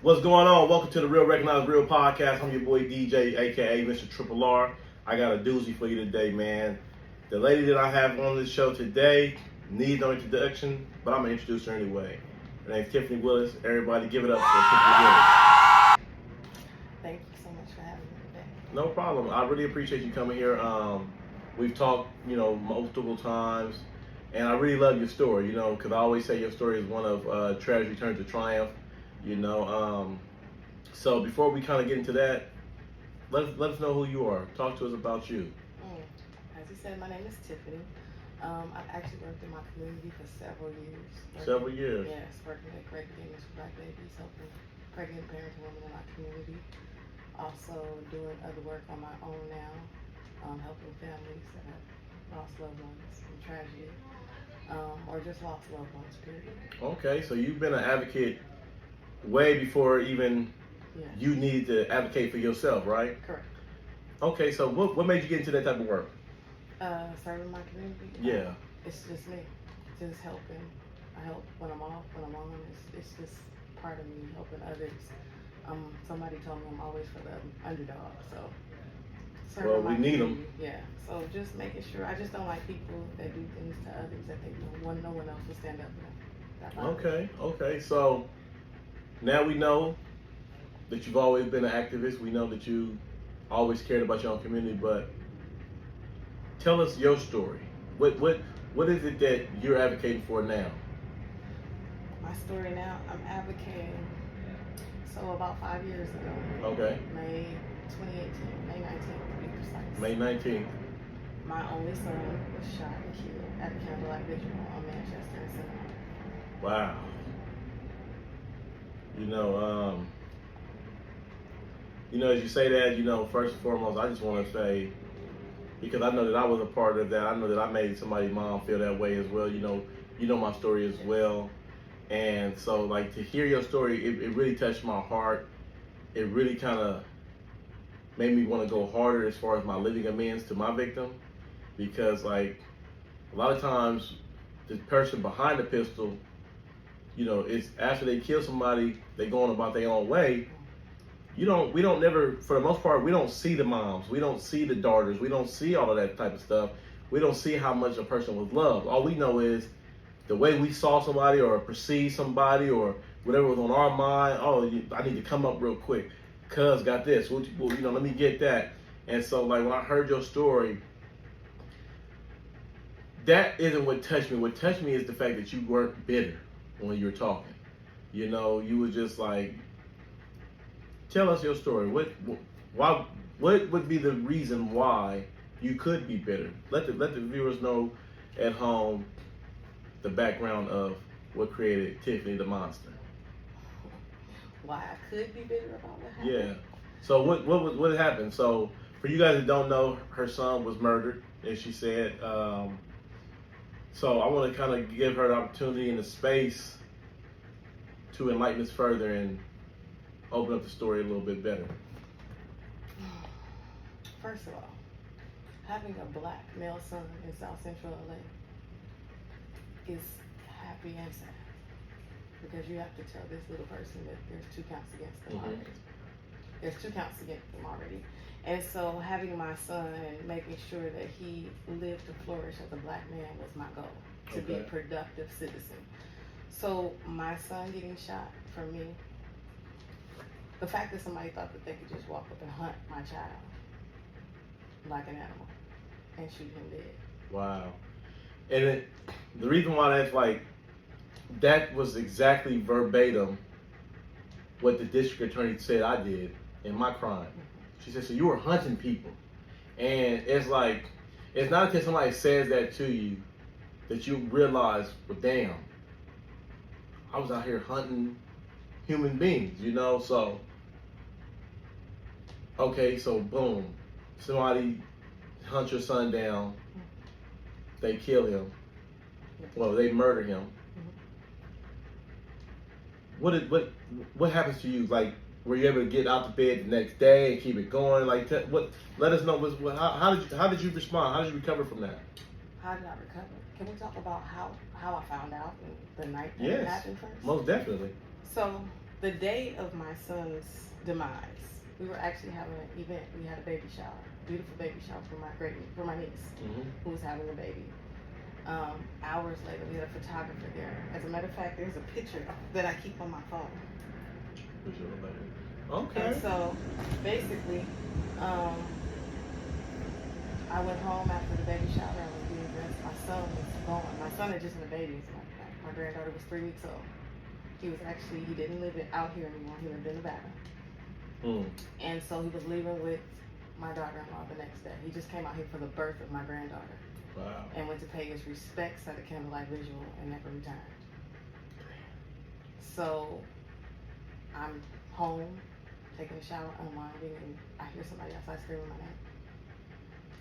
What's going on? Welcome to the Real Recognize Real podcast. I'm your boy DJ, aka Mr. Triple R. I got a doozy for you today, man. The lady that I have on this show today needs no introduction, but I'm gonna introduce her anyway. Her name's Tifany Willis. Everybody, give it up for Tifany Willis. Thank you so much for having me today. No problem. I really appreciate you coming here. We've talked, multiple times, and I really love your story. Because I always say your story is one of tragedy turned to triumph. So before we kind of get into that, let us know who you are. Talk to us about you. As you said, my name is Tifany. I've actually worked in my community for several years. Several years? Yes, working at Great Beginnings for Black Babies, helping pregnant parents and women in our community. Also doing other work on my own now, helping families that have lost loved ones in tragedy, or just lost loved ones, period. Okay, so you've been an advocate way before even you needed to advocate for yourself, right? Correct. Okay, so what made you get into that type of work? Serving my community. Yeah. It's just me, just helping. I help when I'm off, when I'm on. It's just part of me helping others. Somebody told me I'm always for the underdog, so. Well, we need them. Yeah, so just making sure. I just don't like people that do things to others that they don't want no one else to stand up for them. Okay, so now we know that you've always been an activist. We know that you always cared about your own community, but tell us your story. What is it that you're advocating for now? My story now, I'm advocating. So about 5 years ago, Okay. May 2018, May 19th to be precise. May 19th. My only son was shot and killed at a candlelight vigil on Manchester and Cinema. Wow. As you say that, first and foremost, I just want to say, because I know that I was a part of that. I know that I made somebody's mom feel that way as well. You know my story as well. And so, to hear your story, it really touched my heart. It really kind of made me want to go harder as far as my living amends to my victim. Because, a lot of times, the person behind the pistol, it's after they kill somebody, they go on about their own way. We don't never, for the most part, we don't see the moms. We don't see the daughters. We don't see all of that type of stuff. We don't see how much a person was loved. All we know is the way we saw somebody or perceived somebody or whatever was on our mind. Oh, I need to come up real quick. Cuz got this. Well, let me get that. And so, when I heard your story, that isn't what touched me. What touched me is the fact that you weren't bitter when you were talking. You were just tell us your story. What would be the reason why you could be bitter? Let the viewers know at home the background of what created Tifany the monster. Why I could be bitter about what happened? Yeah. So what happened? So for you guys that don't know, her son was murdered, as she said. So I want to kind of give her the opportunity and the space to enlighten us further and open up the story a little bit better. First of all, having a black male son in South Central LA is happy and sad, because you have to tell this little person that there's 2 counts against them already. There's 2 counts against them already. And so having my son and making sure that he lived to flourish as a black man was my goal, to be a productive citizen. So my son getting shot, for me, the fact that somebody thought that they could just walk up and hunt my child like an animal and shoot him dead. Wow. And the reason why that's that was exactly verbatim what the district attorney said I did in my crime. She said, so you were hunting people. And it's it's not until somebody says that to you that you realize, well, damn, I was out here hunting human beings, so, okay, so boom, somebody hunt your son down, they kill him, well, they murder him. What happens to you? Were you able to get out of bed the next day and keep it going? Let us know. How did you respond? How did you recover from that? How did I recover? Can we talk about how I found out the night that it happened first? Most definitely. So the day of my son's demise, we were actually having an event. We had a baby shower, beautiful baby shower for my niece who was having a baby. Hours later, we had a photographer there. As a matter of fact, there's a picture that I keep on my phone. Okay. And so, basically, I went home after the baby shower. I was being dressed. My son was gone. My son had just had a baby. My granddaughter was 3 weeks old. He didn't live out here anymore. He lived in Nevada. And so he was leaving with my daughter-in-law the next day. He just came out here for the birth of my granddaughter. Wow. And went to pay his respects at a candlelight visual and never returned. So I'm home, taking a shower, unwinding, and I hear somebody outside screaming my name.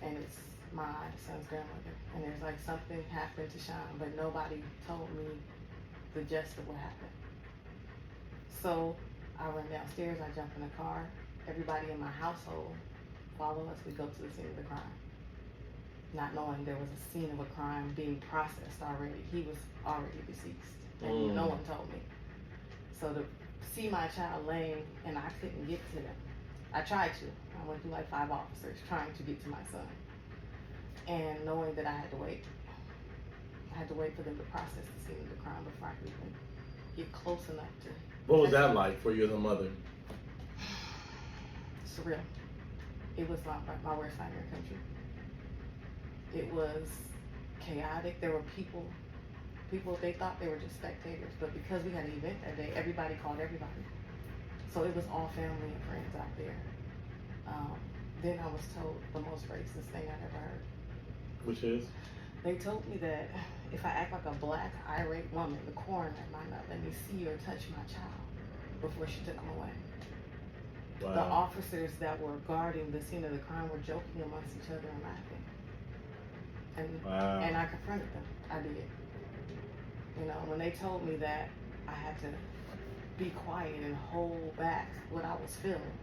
And it's my son's grandmother. And there's like something happened to Sean, but nobody told me the gist of what happened. So I run downstairs, I jump in the car. Everybody in my household follow us. We go to the scene of the crime, not knowing there was a scene of a crime being processed already. He was already deceased, and no one told me. So to see my child laying, and I couldn't get to them. I tried to. I went through like 5 officers trying to get to my son, and knowing that I had to wait. I had to wait for them to process the scene of the crime before I could even get close enough to. What was that like for you as a mother? Surreal. It was my worst nightmare country. It was chaotic. There were people, they thought they were just spectators, but because we had an event that day, everybody called everybody. So it was all family and friends out there. Then I was told the most racist thing I'd ever heard. Which is? They told me that if I act like a black, irate woman, the coroner might not let me see or touch my child before she took him away. Wow. The officers that were guarding the scene of the crime were joking amongst each other and laughing. And I confronted them. I did. You know, when they told me that I had to be quiet and hold back what I was feeling,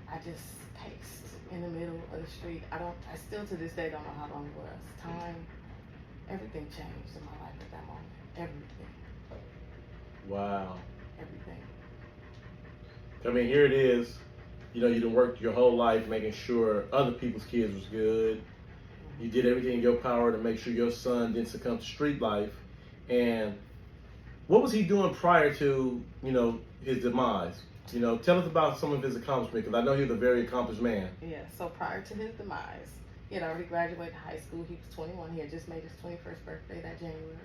I just paced in the middle of the street. I still to this day don't know how long it was. Time, everything changed in my life at that moment. Everything. Wow. Everything. I mean, here it is. You know, you done worked your whole life making sure other people's kids was good. You did everything in your power to make sure your son didn't succumb to street life. And what was he doing prior to, you know, his demise? You know, tell us about some of his accomplishments, because I know he was a very accomplished man. Yeah, so prior to his demise, he had already graduated high school. He was 21. He had just made his 21st birthday that January.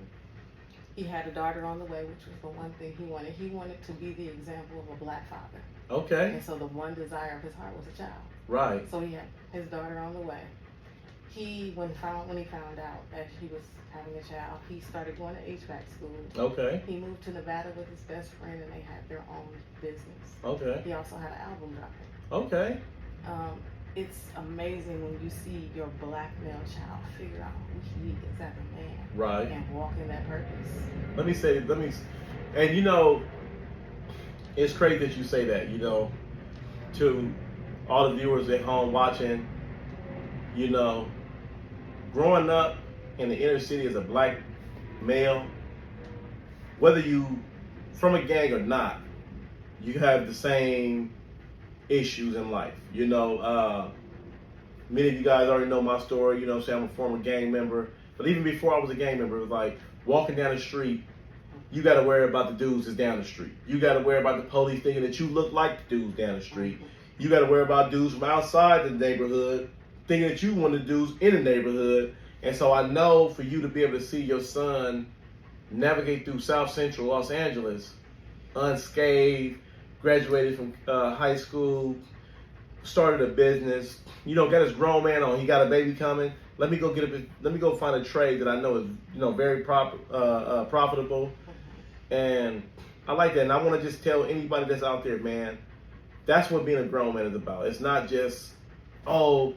He had a daughter on the way, which was the one thing he wanted. He wanted to be the example of a black father. Okay. And so the one desire of his heart was a child. Right. So he had his daughter on the way. When he found out that he was having a child, he started going to HVAC school. Okay. He moved to Nevada with his best friend, and they had their own business. Okay. He also had an album dropping. Okay. It's amazing when you see your black male child figure out who he is as a man. Right. And walk in that purpose. And you know, it's crazy that you say that, you know, to all the viewers at home watching, you know, growing up in the inner city as a black male, whether you from a gang or not, you have the same issues in life. You know, many of you guys already know my story. You know, say I'm a former gang member. But even before I was a gang member, it was like walking down the street, you got to worry about the dudes that's down the street. You got to worry about the police thinking that you look like the dudes down the street. You got to worry about dudes from outside the neighborhood thinking that you one of the dudes in the neighborhood. And so I know for you to be able to see your son navigate through South Central Los Angeles unscathed, graduated from high school, started a business, you know, got his grown man on. He got a baby coming. Let me go find a trade that I know is, you know, very profitable. And I like that. And I want to just tell anybody that's out there, man, that's what being a grown man is about. It's not just, oh,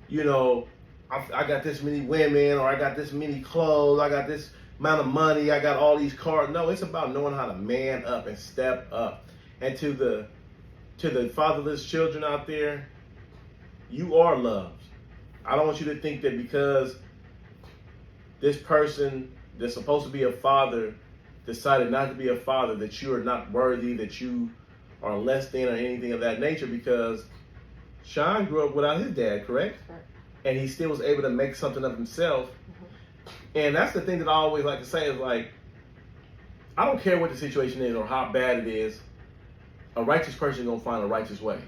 you know, I got this many women, or I got this many clothes, I got this amount of money, I got all these cars. No, it's about knowing how to man up and step up. And to the fatherless children out there, you are loved. I don't want you to think that because this person that's supposed to be a father decided not to be a father, that you are not worthy, that you are less than, or anything of that nature, because Sean grew up without his dad, correct? Right. And he still was able to make something of himself. And that's the thing that I always like to say is like, I don't care what the situation is or how bad it is, a righteous person gonna find a righteous way.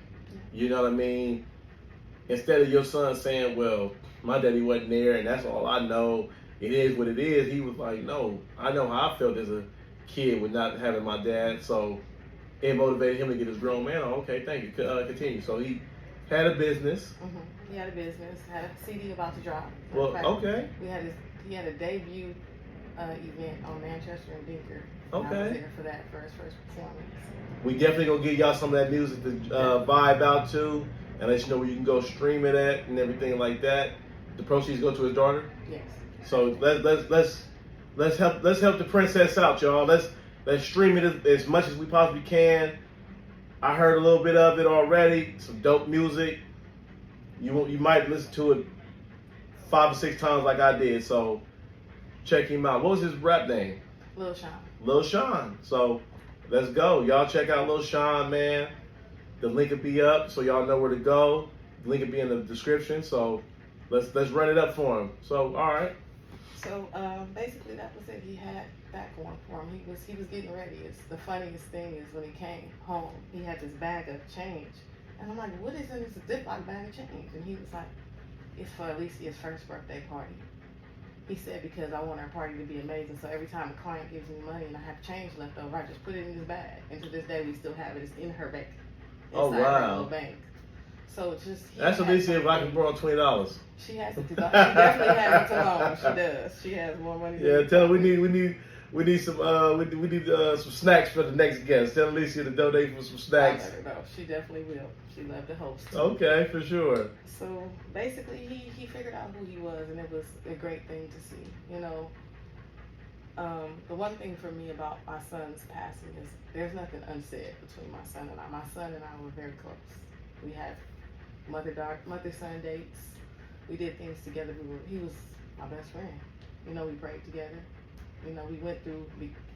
You know what I mean? Instead of your son saying, well, my daddy wasn't there and that's all I know, it is what it is, he was like, no, I know how I felt as a kid with not having my dad, so it motivated him to get his grown man on. Okay, thank you. Continue. So he had a business. Mm-hmm. He had a business, had a CD about to drop. Well, okay. He had a debut event on Manchester and Dinker. Okay. I was there for that, for his first performance. We definitely gonna give y'all some of that music to vibe out to, and let you know where you can go stream it at and everything like that. The proceeds go to his daughter. Yes. So let's help the princess out, y'all. Let's stream it as much as we possibly can. I heard a little bit of it already. Some dope music. You might listen to it 5 or 6 times like I did. So check him out. What was his rap name? Lil Sean. Lil Sean. So let's go. Y'all check out Lil Sean, man. The link will be up so y'all know where to go. The link will be in the description. So let's run it up for him. So all right. So basically that was it. He had that going for him. He was getting ready. It's the funniest thing is when he came home, he had this bag of change. And I'm like, what is in this Ziploc bag of change? And he was like, it's for Alicia's first birthday party. He said, because I want our party to be amazing. So every time a client gives me money and I have change left over, I just put it in this bag. And to this day, we still have it. It's in her bank. Oh, Inside wow. her little bank. So it's just... That's Alicia if I can borrow $20. She has it. She definitely has it to loan. She does. She has more money. Yeah, tell her we need some some snacks for the next guest. Tell Alicia to donate for some snacks. I let her know. She definitely will. She loved to host. Okay, for sure. So basically, he figured out who he was, and it was a great thing to see. You know, the one thing for me about my son's passing is there's nothing unsaid between my son and I. My son and I were very close. We had mother-son dates. We did things together. He was my best friend. You know, we prayed together. You know, we went through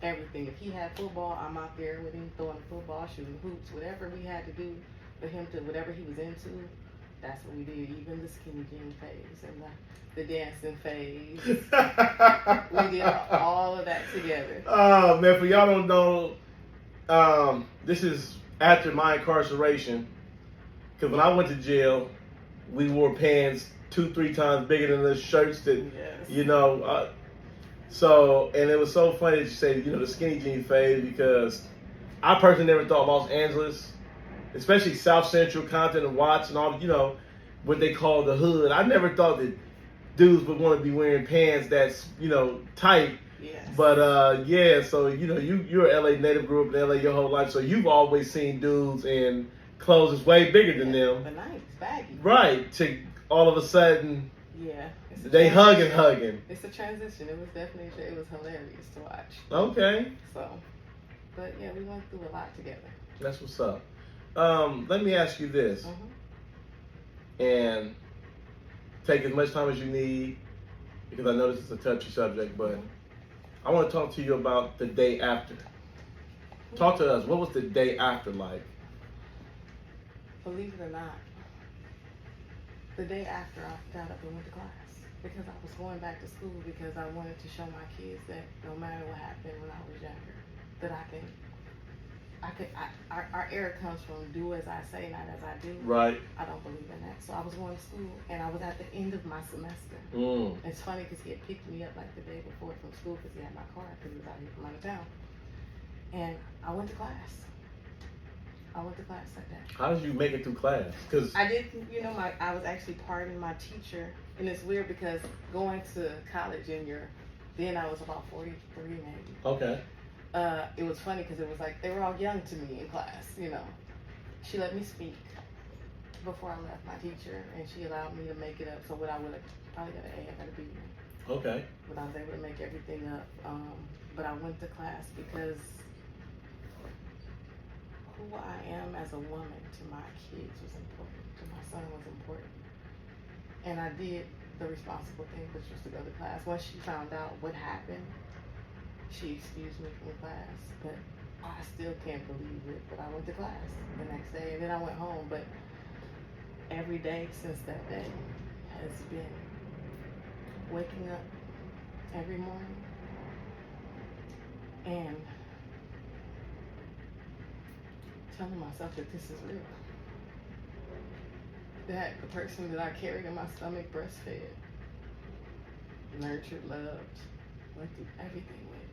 everything. If he had football, I'm out there with him throwing the football, shooting hoops, whatever we had to do for him to, whatever he was into, that's what we did. Even the skinny jean phase and the dancing phase. We did all of that together. Oh, man, for y'all don't know, this is after my incarceration. Because when I went to jail, we wore pants 2-3 times bigger than the shirts that, Yes. you know. So, and it was so funny that you say, you know, the skinny jean phase, because I personally never thought Los Angeles, especially South Central, Compton, and Watts, and all, you know, what they call the hood. I never thought that dudes would want to be wearing pants that's, you know, tight. Yes. But, yeah, so, you know, you're an LA native, grew up in LA your whole life, so you've always seen dudes in clothes that's way bigger than them. But nice, baggy. Right, to all of a sudden, yeah, they hugging. It's a transition. It was definitely, it was hilarious to watch. Okay. So, but yeah, we went through a lot together. That's what's up. Let me ask you this, and take as much time as you need, because I know this is a touchy subject, but I want to talk to you about the day after. Talk to us. What was the day after like? Believe it or not, the day after I got up and went to class, because I was going back to school because I wanted to show my kids that no matter what happened when I was younger, that our era comes from do as I say, not as I do. Right. I don't believe in that. So I was going to school, and I was at the end of my semester. It's funny because he had picked me up like the day before from school because he had my car because he was out here from out of town. And I went to class. That day. How did you make it through class? Because I did, you know, I was actually pardoned my teacher, and it's weird because going to college then I was about 43 maybe. Okay. It was funny because it was like they were all young to me in class, you know. She let me speak before I left, my teacher, and she allowed me to make it up. So what I would have probably got an A, I got a B. Okay. But I was able to make everything up. But I went to class because who I am as a woman to my kids was important, to my son was important. And I did the responsible thing, which was to go to class. Once she found out what happened, she excused me from class, but I still can't believe it. But I went to class the next day, and then I went home. But every day since that day has been waking up every morning and telling myself that this is real. That the person that I carried in my stomach, breastfed, nurtured, loved, went through everything with,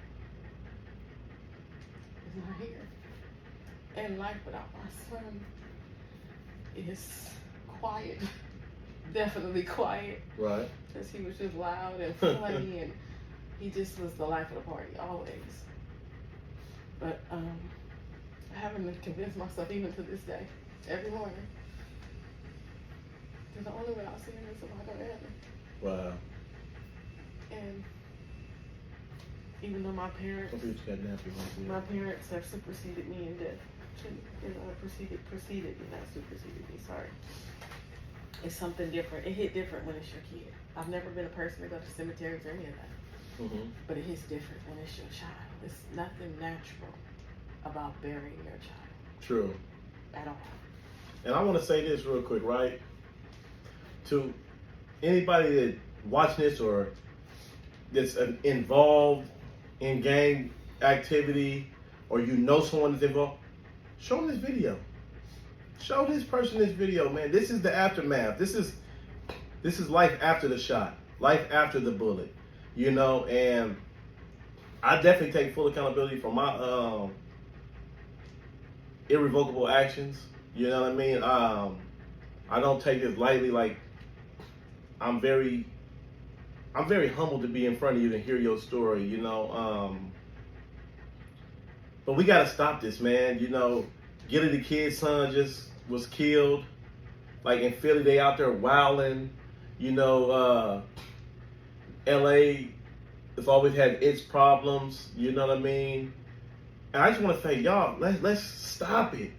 is not here. And life without my son is quiet. Definitely quiet. Right. Because he was just loud and funny and he just was the life of the party, always. But having to convince myself even to this day, every morning, that the only way I'll see him is if I go to heaven. Wow. And even though my parents have superseded me in death, preceded me, not superseded me, sorry. It's something different. It hit different when it's your kid. I've never been a person to go to cemeteries or any of that. Mm-hmm. But it hits different when it's your child. It's nothing natural about burying your child. True. At all. And I want to say this real quick, right? To anybody that watching this or that's involved in gang activity, or you know someone that's involved, show them this video. Show this person this video, man. This is the aftermath. This is life after the shot, life after the bullet, you know. And I definitely take full accountability for my irrevocable actions. You know what I mean? I don't take this lightly. Like, I'm very humbled to be in front of you and hear your story. You know, but we gotta stop this, man. You know, Gilly the Kid's son just was killed. Like in Philly, they out there wilding. You know, LA has always had its problems. You know what I mean? And I just want to say, y'all, let's stop it.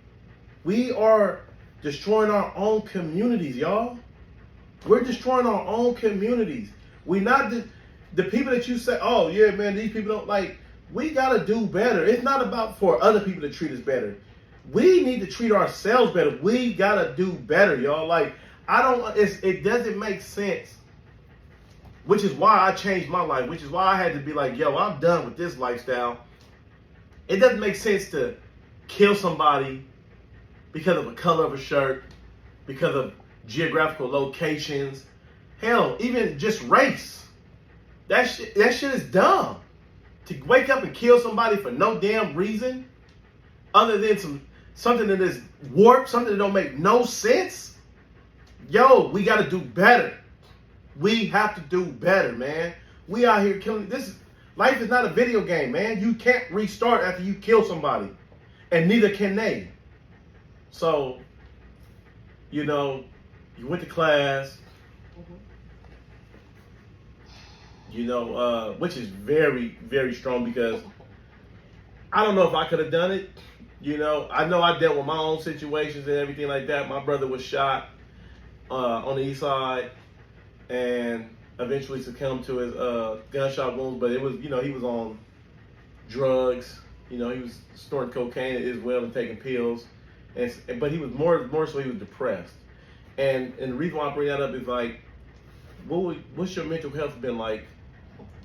We are destroying our own communities, y'all. We're destroying our own communities. We not the people that you say, oh yeah, man, these people don't like. We gotta do better. It's not about for other people to treat us better. We need to treat ourselves better. We gotta do better, y'all. Like, it doesn't make sense. Which is why I changed my life. Which is why I had to be like, yo, I'm done with this lifestyle. It doesn't make sense to kill somebody because of the color of a shirt, because of geographical locations, hell, even just race. That shit is dumb. To wake up and kill somebody for no damn reason, other than something that is warped, something that don't make no sense. Yo, we got to do better. We have to do better, man. We out here killing. Life is not a video game, man. You can't restart after you kill somebody, and neither can they. So, you know, you went to class. You know, which is very, very strong, because I don't know if I could have done it. You know I dealt with my own situations and everything like that. My brother was shot on the east side and eventually succumbed to his gunshot wounds. But it was, you know, he was on drugs. You know, he was snorting cocaine as well and taking pills. But he was more so he was depressed. And the reason why I bring that up is like, what's your mental health been like?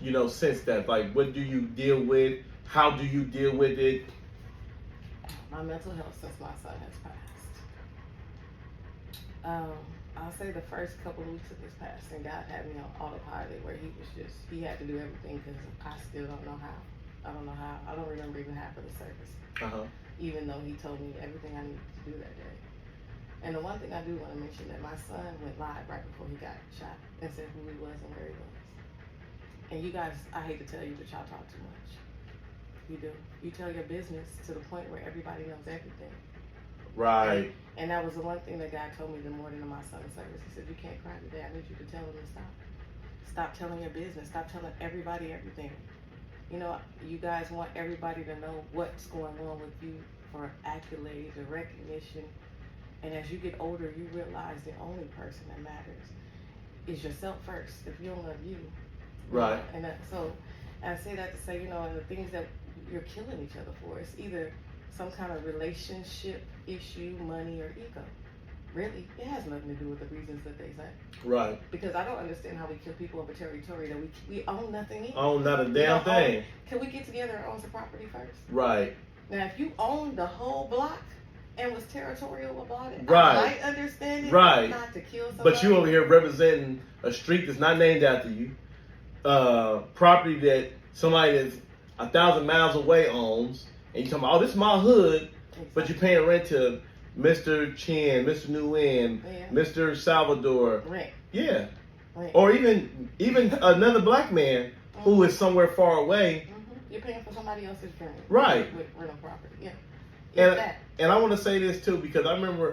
You know, since that, like, what do you deal with? How do you deal with it? My mental health since my son has passed. I'll say the first couple of weeks of his passing, God had me on autopilot, where he had to do everything, because I still don't know how. I don't know how. I don't remember even half of the service. Even though he told me everything I needed to do that day. And the one thing I do want to mention, that my son went live right before he got shot and said who he was and where he was. And you guys, I hate to tell you, but y'all talk too much. You do. You tell your business to the point where everybody knows everything. Right. And that was the one thing that God told me the morning of my son's service. He said, you can't cry today. I need you to tell him to stop. Stop telling your business. Stop telling everybody everything. You know, you guys want everybody to know what's going on with you for accolades or recognition. And as you get older, you realize the only person that matters is yourself first. If you don't love you. Right. And I say that to say, you know, and the things that you're killing each other for, it's either some kind of relationship issue, money, or ego. Really, it has nothing to do with the reasons that they say. Right. Because I don't understand how we kill people over territory that we own nothing in. Own not a damn thing. Can we get together and own some property first? Right. Now, if you own the whole block and was territorial about it, right. I might understand it. Right. Not to kill somebody. But you over here representing a street that's not named after you, property that somebody that's 1,000 miles away owns, and you talking about, oh, this is my hood, exactly. But you're paying rent to Mr. Chin, Mr. Nguyen, yeah. Mr. Salvador. Right. Yeah. Right. Or even another black man who is somewhere far away. You're paying for somebody else's dream. Right. With rental property. Yeah. And I want to say this too, because I remember,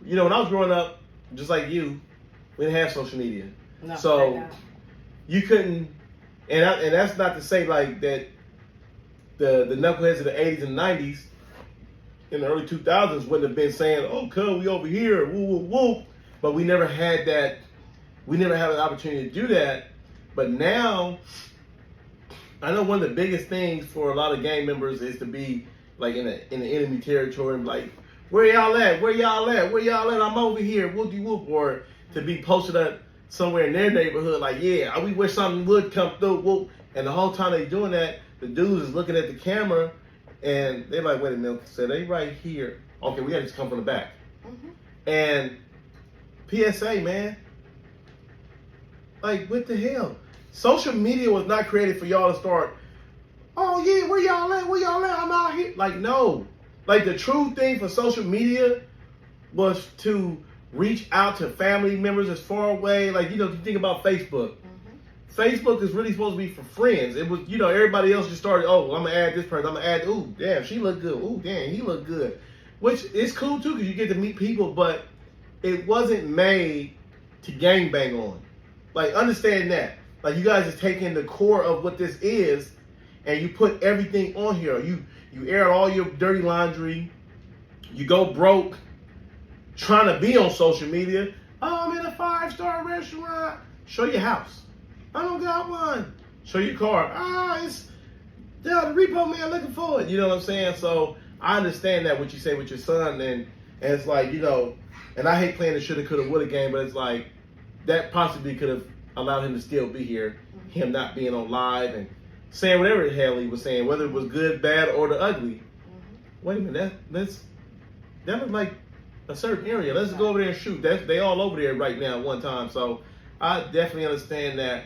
you know, when I was growing up, just like you, we didn't have social media. No, so you couldn't, and that's not to say like that the knuckleheads of the 80s and 90s in the early 2000s wouldn't have been saying, oh, cuz, we over here, woo, woo, woo. But we never had that, we never had an opportunity to do that. But now, I know one of the biggest things for a lot of gang members is to be like in the enemy territory and like, where y'all at? Where y'all at? Where y'all at? I'm over here, whoopty whoop. Or to be posted up somewhere in their neighborhood like, yeah, we wish something would come through, whoop. And the whole time they doing that, the dudes is looking at the camera and they're like, wait a minute, so they right here. Okay, we got to just come from the back. Mm-hmm. And PSA, man, like, what the hell? Social media was not created for y'all to start, oh yeah, where y'all at? Where y'all at? I'm out here. Like, no. Like, the true thing for social media was to reach out to family members as far away. Like, you know, you think about Facebook. Facebook is really supposed to be for friends. It was, you know, everybody else just started, oh, I'm going to add this person. I'm going to add, ooh, damn, she look good. Ooh, damn, he look good. Which is cool, too, because you get to meet people, but it wasn't made to gangbang on. Like, understand that. Like, you guys is taking the core of what this is, and you put everything on here. You air all your dirty laundry. You go broke trying to be on social media. Oh, I'm in a 5-star restaurant. Show your house. I don't got one. Show your car. It's the repo man looking for it. You know what I'm saying? So I understand that what you say with your son, and it's like, you know, and I hate playing the shoulda, coulda, woulda game, but it's like that possibly could have allowed him to still be here. Him not being on live and saying whatever the hell he was saying, whether it was good, bad, or the ugly. Wait a minute, that looked like a certain area. Let's go over there and shoot. They all over there right now at one time. So I definitely understand that.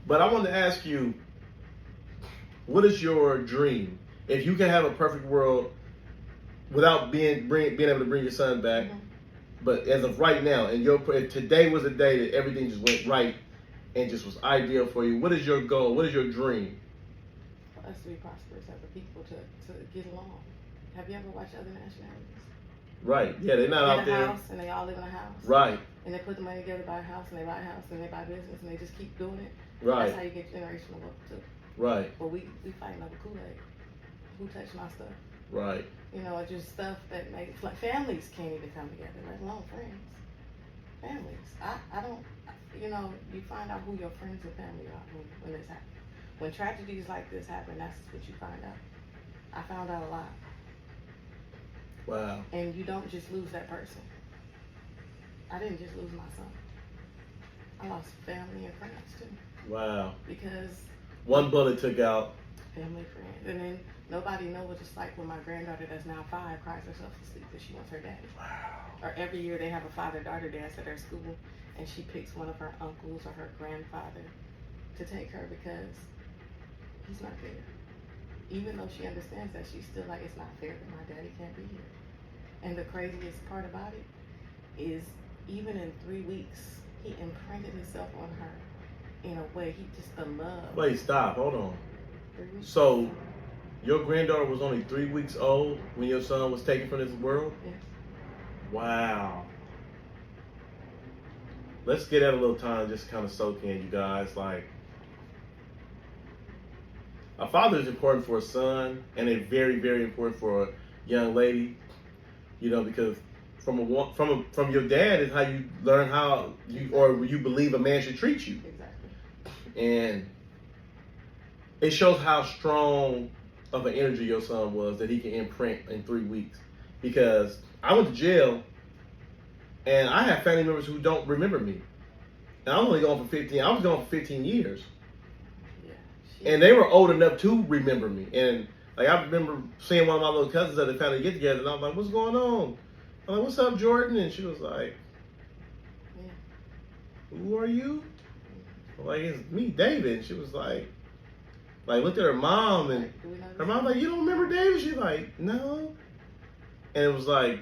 But I wanted to ask you, what is your dream? If you can have a perfect world without being able to bring your son back, but as of right now, and if today was a day that everything just went right and just was ideal for you, what is your goal? What is your dream? For us to be prosperous as a people, to get along. Have you ever watched other nationalities? Right. Yeah, they're not out there. House, and they all live in a house. Right. And they put the money together, buy a house, and they buy a house, and they buy business, and they just keep doing it. Right. That's how you get generational wealth too. Right. But we fighting over Kool-Aid. Who touched my stuff? Right. You know, just stuff that makes, like, families can't even come together, let alone friends. Families. I don't, you know, you find out who your friends and family are when this happens. When tragedies like this happen, that's what you find out. I found out a lot. Wow. And you don't just lose that person. I didn't just lose my son. I lost family and friends too. Wow. Because one bullet took out family, friends, and then nobody knows what it's like when my granddaughter that's now 5 cries herself to sleep because she wants her daddy. Wow. Or every year they have a father-daughter dance at their school, and she picks one of her uncles or her grandfather to take her because he's not there. Even though she understands that, she's still like, it's not fair that my daddy can't be here. And the craziest part about it is, even in 3 weeks, he imprinted himself on her in a way, the love. Wait, stop, hold on. So, your granddaughter was only 3 weeks old when your son was taken from this world? Yes. Wow. Let's get that a little time, just kind of soak in, you guys. Like, a father is important for a son, and they're very, very important for a young lady. You know, because from your dad is how you learn how you believe a man should treat you. Exactly. And it shows how strong of an energy your son was that he can imprint in 3 weeks. Because I went to jail, and I have family members who don't remember me. And I was only gone for 15. I was gone for 15 years. Yeah, and they were old enough to remember me. And like I remember seeing one of my little cousins at the family get together, and I was like, "What's going on?" I'm like, "What's up, Jordan?" And she was like, "Who are you?" I'm like, "It's me, David." And she was like looked at her mom, and her mom like, "You don't remember David?" She's like, "No." And it was like,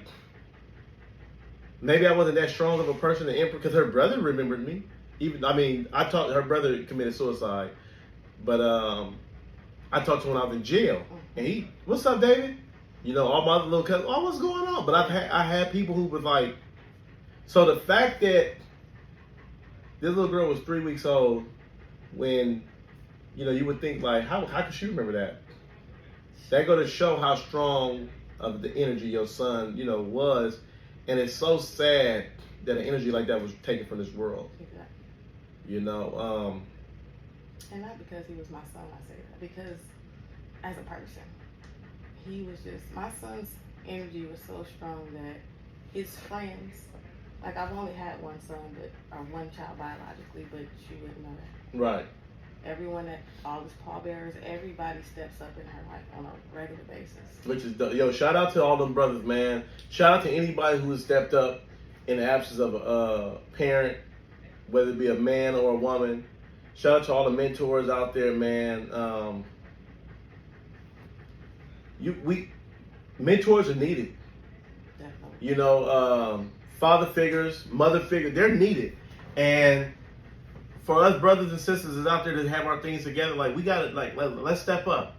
maybe I wasn't that strong of a person to imprint, because her brother remembered me. I talked. Her brother committed suicide, but I talked to him when I was in jail, and he, "What's up, David?" All my other little cousins, "Oh, what's going on?" But I had people who was like, so the fact that this little girl was 3 weeks old, when you would think like, how could she remember that? That go to show how strong of the energy your son, was. And it's so sad that an energy like that was taken from this world. Exactly. And not because he was my son, I say that. Because as a person, he was just, my son's energy was so strong that his friends, like I've only had one son, or one child biologically, but you wouldn't know that. Right. Everyone all his pallbearers, everybody steps up in her life on a regular basis. Which is, shout out to all them brothers, man. Shout out to anybody who has stepped up in the absence of a parent, whether it be a man or a woman. Shout out to all the mentors out there, man. Mentors are needed. Definitely. Father figures, mother figures, they're needed. And for us brothers and sisters that's out there to have our things together, like we gotta let's step up.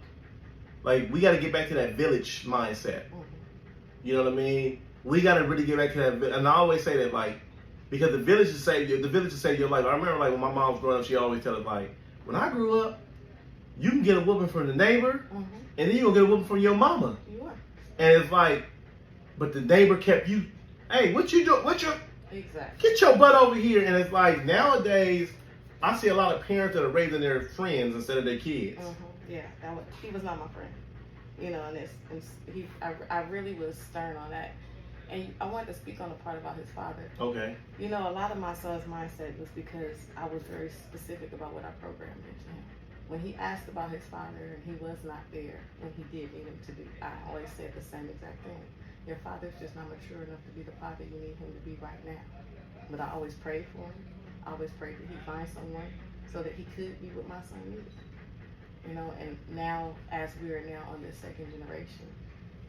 Like we gotta get back to that village mindset. Mm-hmm. You know what I mean? We gotta really get back to that. And I always say that, like, because the village is saved your life. I remember like when my mom was growing up, she always tell us like, when I grew up, you can get a whooping from the neighbor, and then you gonna get a whooping from your mama. You are. And it's like, but the neighbor kept you. Hey, what you doing? Exactly. Get your butt over here. And it's like nowadays, I see a lot of parents that are raising their friends instead of their kids. Mm-hmm. Yeah, he was not my friend. I really was stern on that. And I wanted to speak on the part about his father. Okay. A lot of my son's mindset was because I was very specific about what I programmed into him. When he asked about his father and he was not there when he did need him to be, I always said the same exact thing. Your father's just not mature enough to be the father you need him to be right now. But I always prayed for him. I always prayed that he find someone so that he could be what my son needed. And now, as we are now on this second generation,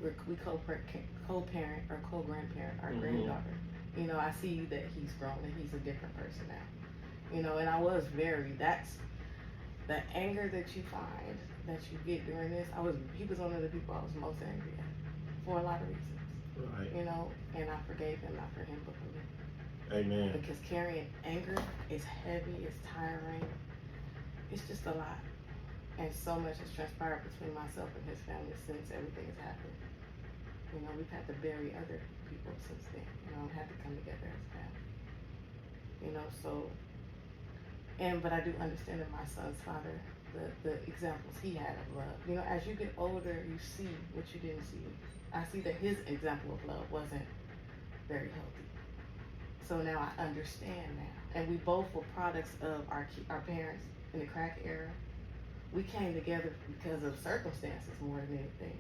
we co-parent or co-grandparent our granddaughter. I see that he's grown and he's a different person now. And I was that's the anger that you find, that you get during this. He was one of the people I was most angry at for a lot of reasons. Right. And I forgave him, not for him, but for me. Amen. Because carrying anger is heavy, it's tiring, it's just a lot. And so much has transpired between myself and his family since everything has happened. We've had to bury other people since then. And had to come together as a family. But I do understand that my son's father, the examples he had of love. As you get older, you see what you didn't see. I see that his example of love wasn't very healthy. So now I understand now. And we both were products of our parents in the crack era. We came together because of circumstances more than anything.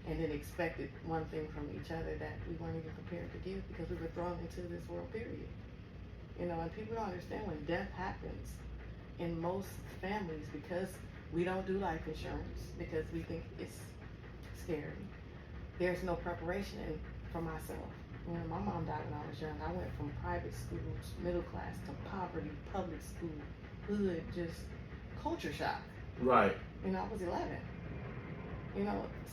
And then expected one thing from each other that we weren't even prepared to give because we were thrown into this world, period. And people don't understand when death happens in most families, because we don't do life insurance because we think it's scary. There's no preparation for myself. My mom died when I was young. I went from private schools, middle class, to poverty, public school, hood, just culture shock. Right. I was 11.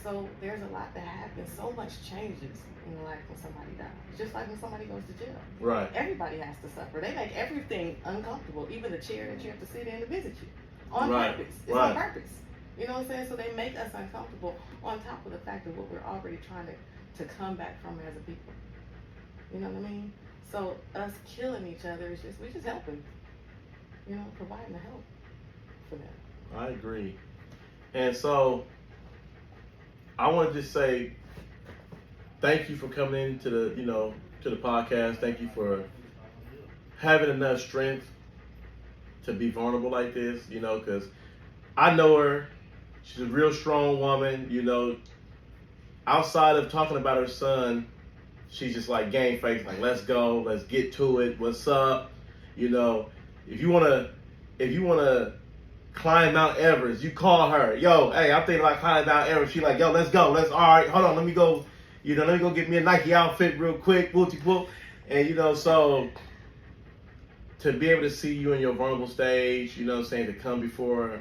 So there's a lot that happens. So much changes in life when somebody dies. Just like when somebody goes to jail. Right. Everybody has to suffer. They make everything uncomfortable, even the chair that you have to sit in to visit you. On purpose. It's on purpose. You know what I'm saying? So they make us uncomfortable on top of the fact of what we're already trying to come back from as a people. You know what I mean? So us killing each other we just helping. Providing the help for them. I agree. And so I want to just say thank you for coming into the, to the podcast. Thank you for having enough strength to be vulnerable like this, because I know her. She's a real strong woman, Outside of talking about her son, she's just like game face, like let's go, let's get to it. What's up? If you wanna climb Mount Everest, you call her. Yo, hey, I'm thinking about climbing Mount Everest. She like, yo, let's go. All right, hold on, let me go. Let me go get me a Nike outfit real quick. Wooty whoop. And so to be able to see you in your vulnerable stage, saying to come before.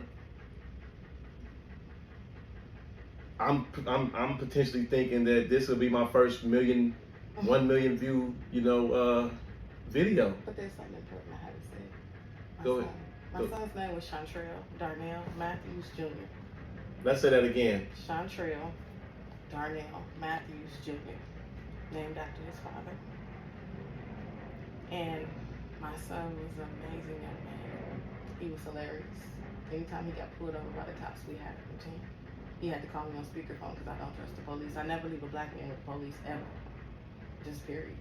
I'm potentially thinking that this will be my first 1 million view, video. But there's something important I have to say. Go ahead. My son's name was Shauntrell Darnell Matthews Jr. Let's say that again. Shauntrell Darnell Matthews Jr. Named after his father. And my son was an amazing young man. He was hilarious. Anytime he got pulled over by the cops, we had a routine. He had to call me on speakerphone because I don't trust the police. I never leave a black man with the police ever. Just period.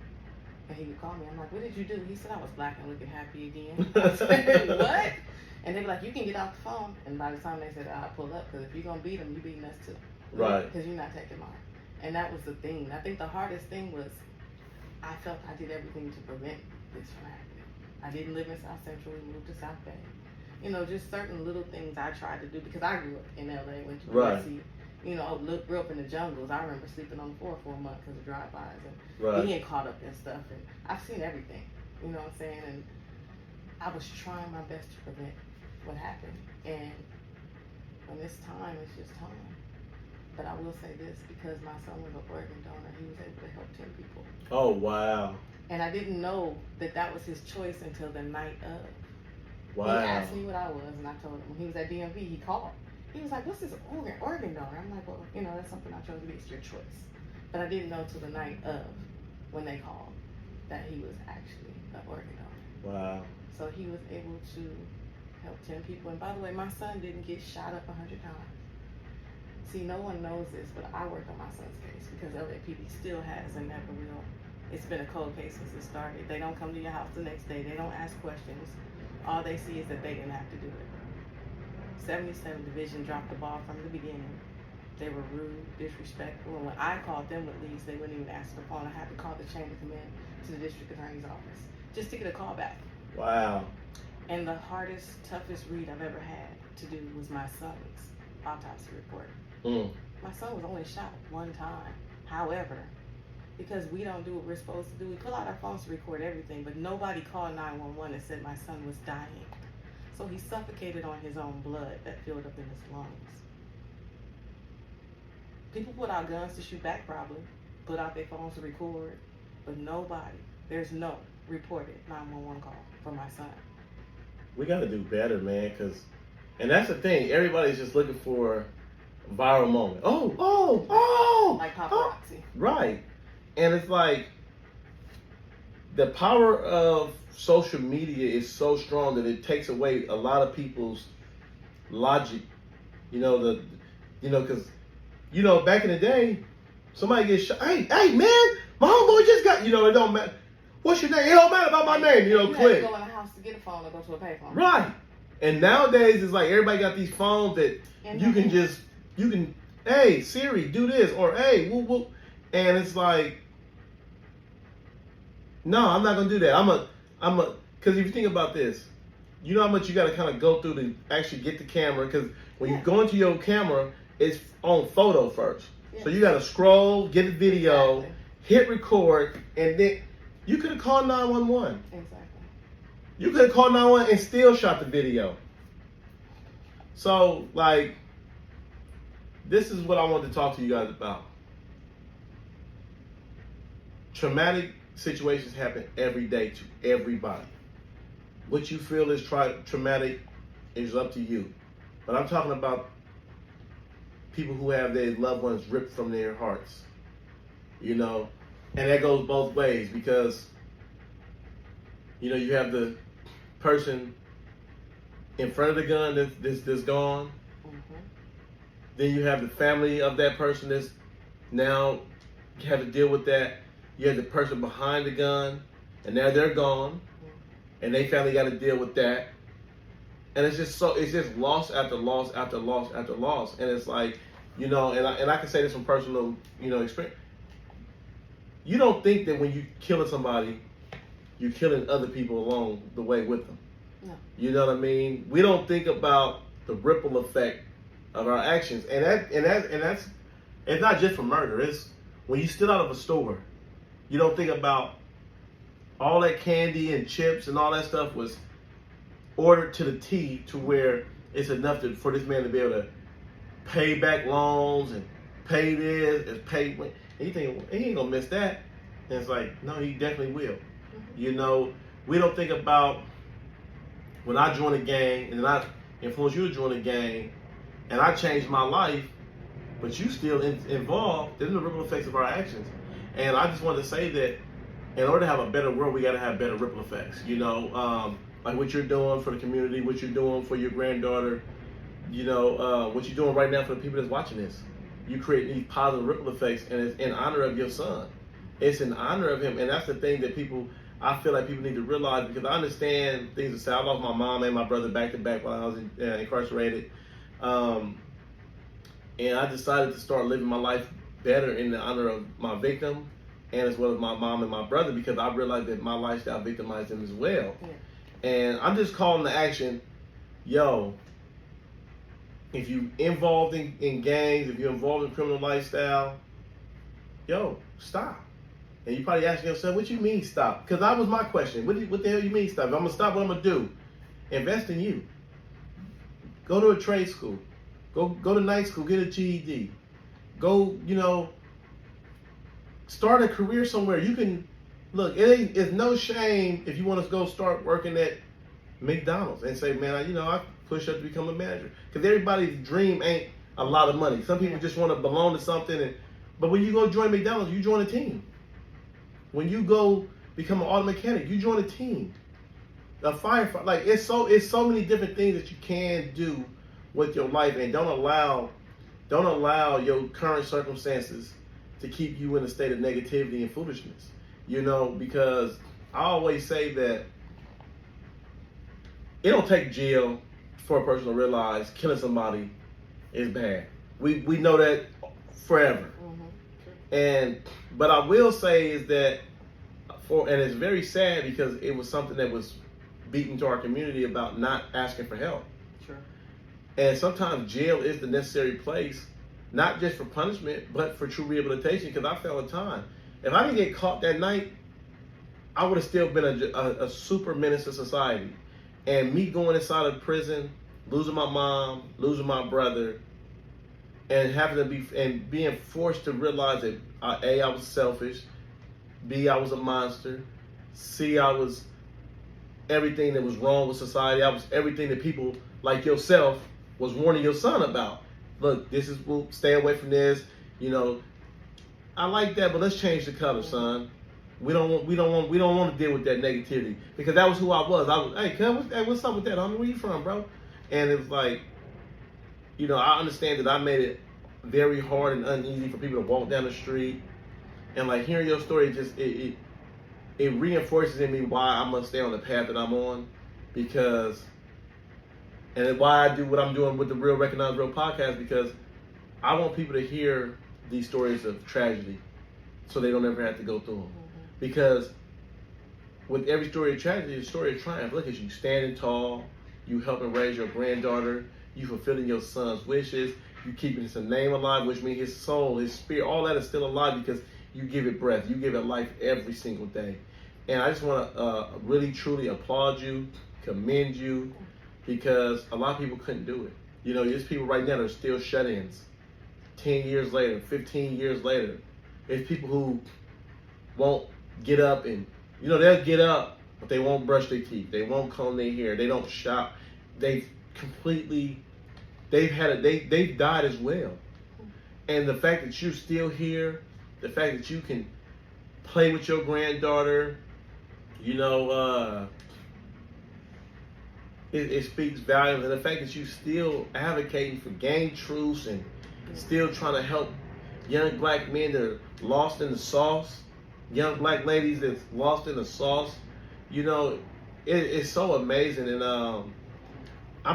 And he would call me. I'm like, what did you do? He said I was black and looking happy again. I said, what? And they were like, you can get off the phone. And by the time they said, I'll pull up, because if you're going to beat him, you're beating us too. Right. Because you're not taking mine. And that was the thing. I think the hardest thing was I felt I did everything to prevent this from happening. I didn't live in South Central. We moved to South Bay. Just certain little things I tried to do because I grew up in LA, went to USC, grew up in the jungles. I remember sleeping on the floor for a month because of drive-bys and being caught up in stuff. And I've seen everything, you know what I'm saying? And I was trying my best to prevent what happened. And when it's time, it's just time. But I will say this, because my son was an organ donor, he was able to help 10 people. Oh, wow. And I didn't know that was his choice until the night of. Wow. He asked me what I was, and I told him. When he was at DMV, he called. He was like, what's this organ donor? I'm like, well, that's something I chose to be. It's your choice. But I didn't know till the night of, when they called, that he was actually an organ donor. Wow. So he was able to help 10 people. And by the way, my son didn't get shot up 100 times. See, no one knows this, but I worked on my son's case because LAPD still has and never will. It's been a cold case since it started. They don't come to your house the next day. They don't ask questions. All they see is that they didn't have to do it. 77 Division dropped the ball from the beginning. They were rude, disrespectful, and when I called them with leads, they wouldn't even answer the phone. I had to call the chain of command to the district attorney's office just to get a call back. Wow. And the hardest, toughest read I've ever had to do was my son's autopsy report. My son was only shot one time. However, because we don't do what we're supposed to do, we pull out our phones to record everything, but nobody called 911 and said my son was dying. So he suffocated on his own blood that filled up in his lungs. People put out guns to shoot back probably, put out their phones to record, but there's no reported 911 call for my son. We got to do better, man, and that's the thing, everybody's just looking for a viral moment. Oh! Like paparazzi. Right. And it's like, the power of social media is so strong that it takes away a lot of people's logic. Because back in the day, somebody gets shot. Hey, man, my homeboy just got. It don't matter. What's your name? It don't matter about my name. You click. have to go in the house to get a phone or go to a payphone. Right. And nowadays it's like everybody got these phones that you can. Hey Siri, do this, or hey, whoop whoop, and it's like. No, I'm not gonna do that. Because if you think about this, you know how much you got to kind of go through to actually get the camera. Because when you go into your camera, it's on photo first. Yeah. So you got to scroll, get the video, hit record, and then you could have called 911. Exactly. You could have called 911 and still shot the video. So, this is what I wanted to talk to you guys about. Traumatic situations happen every day to everybody. What you feel is traumatic is up to you. But I'm talking about people who have their loved ones ripped from their hearts. And that goes both ways because, you have the person in front of the gun that's gone. Mm-hmm. Then you have the family of that person that's now you have to deal with that. You have the person behind the gun, and now they're gone, and they family got to deal with that. And it's just loss after loss after loss after loss. And it's like, and I can say this from personal, experience. You don't think that when you killing somebody, you're killing other people along the way with them. No. You know what I mean? We don't think about the ripple effect of our actions, and that's it's not just for murder. It's when you steal out of a store, you don't think about all that candy and chips and all that stuff was ordered to the T to where it's enough for this man to be able to pay back loans and pay this and pay. And you think he ain't gonna miss that, and it's like, no, he definitely will. We don't think about when I joined a gang and then I influenced you to join a gang and I changed my life, but you still involved. There's the ripple effects of our actions. And I just wanted to say that in order to have a better world, we got to have better ripple effects. Like what you're doing for the community, what you're doing for your granddaughter, what you're doing right now for the people that's watching this. You create these positive ripple effects, and it's in honor of your son. It's in honor of him, and that's the thing that I feel like people need to realize, because I understand things that say, I lost my mom and my brother back to back while I was incarcerated. And I decided to start living my life better in the honor of my victim and as well as my mom and my brother, because I realized that my lifestyle victimized them as well. Yeah. And I'm just calling to action, if you involved in gangs, if you're involved in criminal lifestyle, stop. And you probably asking yourself, what you mean stop? Because that was my question. What the hell you mean stop? If I'm going to stop, what I'm going to do? Invest in you. Go to a trade school. Go to night school, get a GED. Go, start a career somewhere. You can, look, it's no shame if you want to go start working at McDonald's and say, man, I push up to become a manager. Because everybody's dream ain't a lot of money. Some people just want to belong to something. But when you go join McDonald's, you join a team. When you go become an auto mechanic, you join a team. A firefighter, like it's so many different things that you can do with your life, and don't allow your current circumstances to keep you in a state of negativity and foolishness. Because I always say that it don't take jail for a person to realize killing somebody is bad. We know that forever. Mm-hmm. But I will say is that and it's very sad because it was something that was beaten to our community about not asking for help. Sure. And sometimes jail is the necessary place, not just for punishment, but for true rehabilitation. Because I felt a time, if I didn't get caught that night, I would have still been a super menace to society. And me going inside of prison, losing my mom, losing my brother, and being forced to realize that I was selfish, B, I was a monster, C, I was everything that was wrong with society. I was everything that people like yourself was warning your son about. Look, we'll stay away from this. I like that, but let's change the color, son. We don't want to deal with that negativity, because that was who I was. Hey, what's up with that? Where you from, bro? And it was like, I understand that I made it very hard and uneasy for people to walk down the street, and like hearing your story, it reinforces in me why I must stay on the path that I'm on, and why I do what I'm doing with the Real Recognize Real podcast, because I want people to hear these stories of tragedy so they don't ever have to go through them. Mm-hmm. Because with every story of tragedy, it's a story of triumph. Look at you standing tall, you helping raise your granddaughter, you fulfilling your son's wishes, you keeping his name alive, which means his soul, his spirit, all that is still alive because you give it breath, you give it life every single day. And I just want to really, truly applaud you, commend you, because a lot of people couldn't do it. There's people right now that are still shut-ins. 10 years later, 15 years later. There's people who won't get up and, they'll get up, but they won't brush their teeth. They won't comb their hair. They don't shop. They've died as well. And the fact that you're still here, the fact that you can play with your granddaughter, it speaks volumes. And the fact that you still advocating for gang truths and still trying to help young black men that are lost in the sauce, young black ladies that's lost in the sauce. You know, it's so amazing, and I'm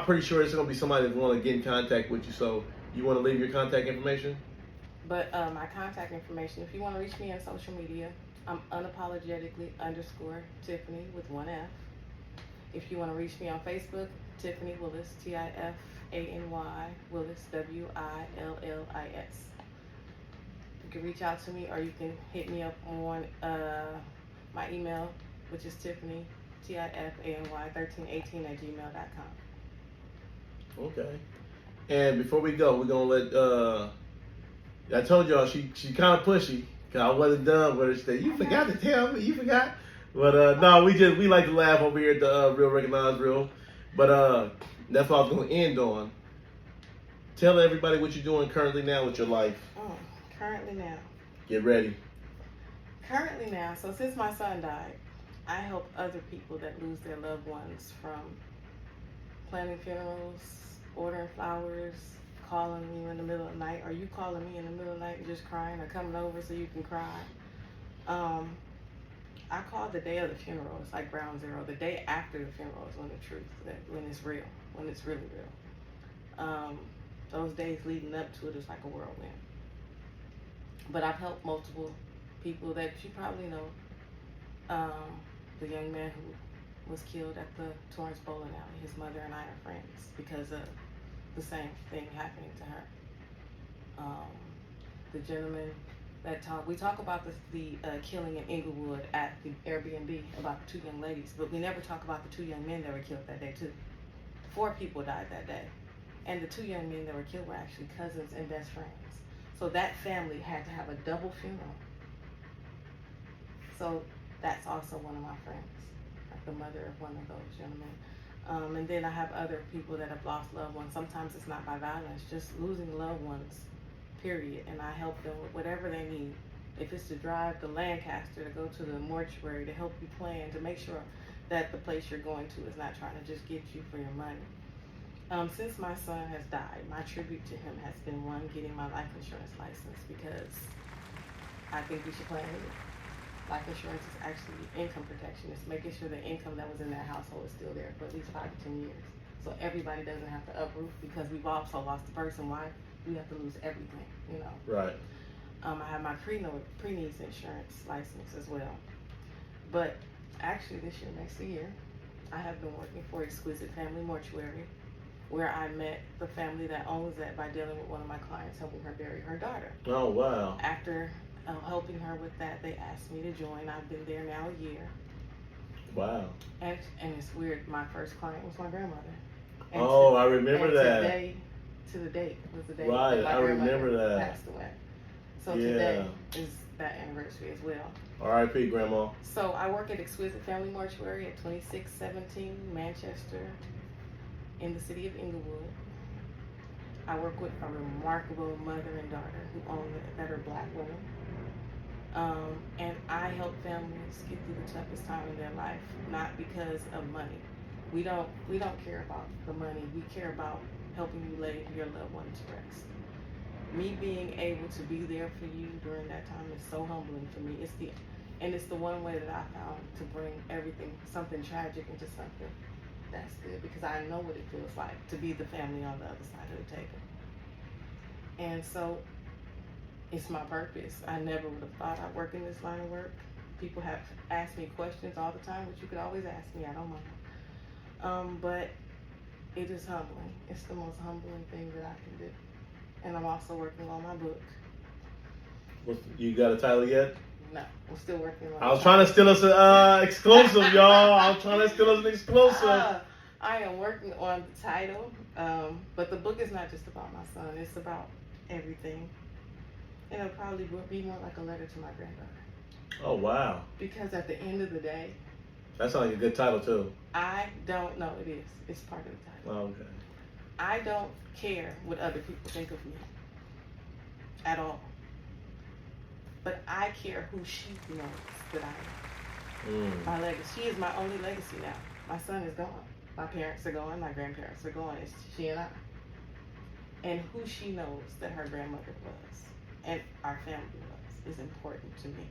pretty sure it's gonna be somebody that want to get in contact with you. So you want to leave your contact information? But my contact information, if you want to reach me on social media, I'm unapologetically _Tifany with one F. If you want to reach me on Facebook, Tifany Willis, Tifany Willis, Willis. You can reach out to me, or you can hit me up on my email, which is Tifany, Tifany1318@gmail.com. Okay. And before we go, we're gonna let. I told y'all she kind of pushy. Cause I wasn't done with her. She said, "You forgot to tell me. You forgot." But no, we like to laugh over here at the Real Recognize Real. But that's what I was gonna end on. Tell everybody what you're doing currently now with your life. Currently now. Get ready. Currently now. So since my son died, I help other people that lose their loved ones, from planning funerals, ordering flowers, calling you in the middle of the night, or you calling me in the middle of the night and just crying, or coming over so you can cry. I call the day of the funeral, it's like ground zero. The day after the funeral is when the truth, when it's real, when it's really real. Those days leading up to it is like a whirlwind. But I've helped multiple people that you probably know. The young man who was killed at the Torrance Bowling Alley, his mother and I are friends because of the same thing happening to her. The gentleman that we talk about the killing in Inglewood at the Airbnb about the two young ladies, but we never talk about the two young men that were killed that day too. 4 people died that day, and the 2 young men that were killed were actually cousins and best friends. So that family had to have a double funeral. So that's also one of my friends, like the mother of one of those gentlemen. And then I have other people that have lost loved ones. Sometimes it's not by violence, just losing loved ones, period. And I help them with whatever they need. If it's to drive to Lancaster, to go to the mortuary, to help you plan, to make sure that the place you're going to is not trying to just get you for your money. Since my son has died, my tribute to him has been, one, getting my life insurance license, because I think we should plan with it. Life insurance is actually income protection. It's making sure the income that was in that household is still there for at least 5 to 10 years. So everybody doesn't have to uproot, because we've also lost the person. Why? We have to lose everything, you know. Right. I have my pre-needs insurance license as well. But actually this year, next year, I have been working for Exquisite Family Mortuary, where I met the family that owns that by dealing with one of my clients, helping her bury her daughter. Oh, wow. After helping her with that, they asked me to join. I've been there now a year. Wow. And it's weird, my first client was my grandmother. And I remember that. Today, to the date, was the day right, that my I remember grandmother that. passed away. So yeah. Today is that anniversary as well. R.I.P. Grandma. So I work at Exquisite Family Mortuary at 2617 Manchester in the city of Inglewood. I work with a remarkable mother and daughter who own it, that are Black women. And I help families get through the toughest time in their life, not because of money. We don't care about the money. We care about helping you lay your loved one to rest. Me being able to be there for you during that time is so humbling for me. It's the one way that I found to bring something tragic into something that's good, because I know what it feels like to be the family on the other side of the table. And so it's my purpose. I never would have thought I'd work in this line of work. People have asked me questions all the time, which you could always ask me, I don't mind. But it is humbling. It's the most humbling thing that I can do. And I'm also working on my book. You got a title yet? No, I'm still working on it. I was trying to steal us an exclusive, y'all. I was trying to steal us an exclusive. I am working on the title, but the book is not just about my son. It's about everything. And it'll probably be more like a letter to my granddaughter. Oh, wow. Because at the end of the day, that sounds like a good title, too. I don't know. It is. It's part of the title. Oh, okay. I don't care what other people think of me at all. But I care who she knows that I am. My legacy. She is my only legacy now. My son is gone. My parents are gone. My grandparents are gone. It's she and I. and who she knows that her grandmother was and our family was is important to me.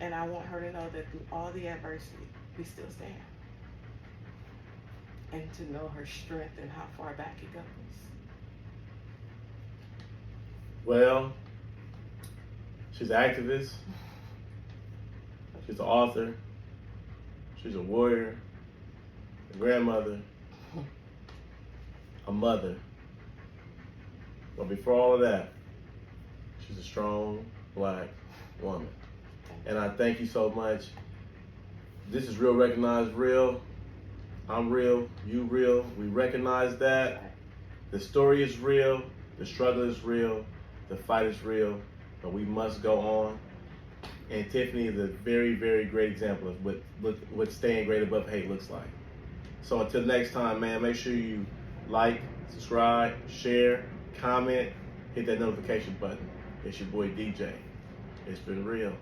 And I want her to know that through all the adversity, we still stand. And to know her strength and how far back it goes. Well, she's an activist. She's an author. She's a warrior, a grandmother, a mother. But before all of that, she's a strong Black woman. And I thank you so much. This is Real Recognized Real. I'm real, you real. We recognize that. The story is real, the struggle is real, the fight is real, but we must go on. And Tifany is a very, very great example of what staying great above hate looks like. So until next time, man, make sure you like, subscribe, share, comment, hit that notification button. It's your boy DJ. It's been real.